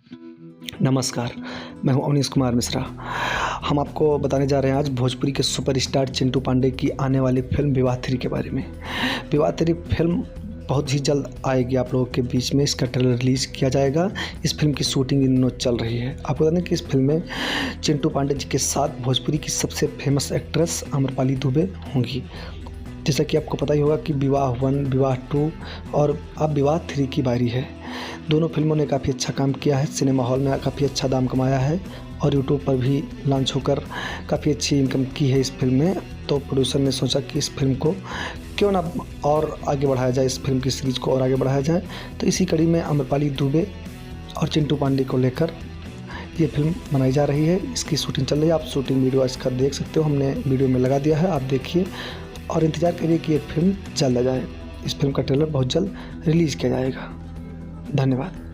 नमस्कार, मैं हूं अवनीश कुमार मिश्रा। हम आपको बताने जा रहे हैं आज भोजपुरी के सुपरस्टार चिंटू पांडे की आने वाली फ़िल्म विवाह 3 के बारे में। विवाह 3 फ़िल्म बहुत ही जल्द आएगी आप लोगों के बीच में। इसका ट्रेलर रिलीज़ किया जाएगा। इस फ़िल्म की शूटिंग इन दिनों चल रही है। आपको बता दें कि इस फ़िल्म में चिंटू पांडे जी के साथ भोजपुरी की सबसे फेमस एक्ट्रेस आम्रपाली दुबे होंगी। जैसा कि आपको पता ही होगा कि विवाह 1, विवाह 2 और अब विवाह 3 की बारी है। दोनों फिल्मों ने काफ़ी अच्छा काम किया है, सिनेमा हॉल में काफ़ी अच्छा दाम कमाया है और यूट्यूब पर भी लॉन्च होकर काफ़ी अच्छी इनकम की है इस फिल्म में। तो प्रोड्यूसर ने सोचा कि इस फिल्म को क्यों ना और आगे बढ़ाया जाए, इस फिल्म की सीरीज़ को और आगे बढ़ाया जाए। तो इसी कड़ी में आम्रपाली दुबे और चिंटू पांडे को लेकर ये फिल्म बनाई जा रही है। इसकी शूटिंग चल रही है। आप शूटिंग वीडियो इसका देख सकते हो, हमने वीडियो में लगा दिया है, आप देखिए और इंतज़ार करिए कि ये फिल्म जल्द आ जाए। इस फिल्म का ट्रेलर बहुत जल्द रिलीज़ किया जाएगा। धन्यवाद।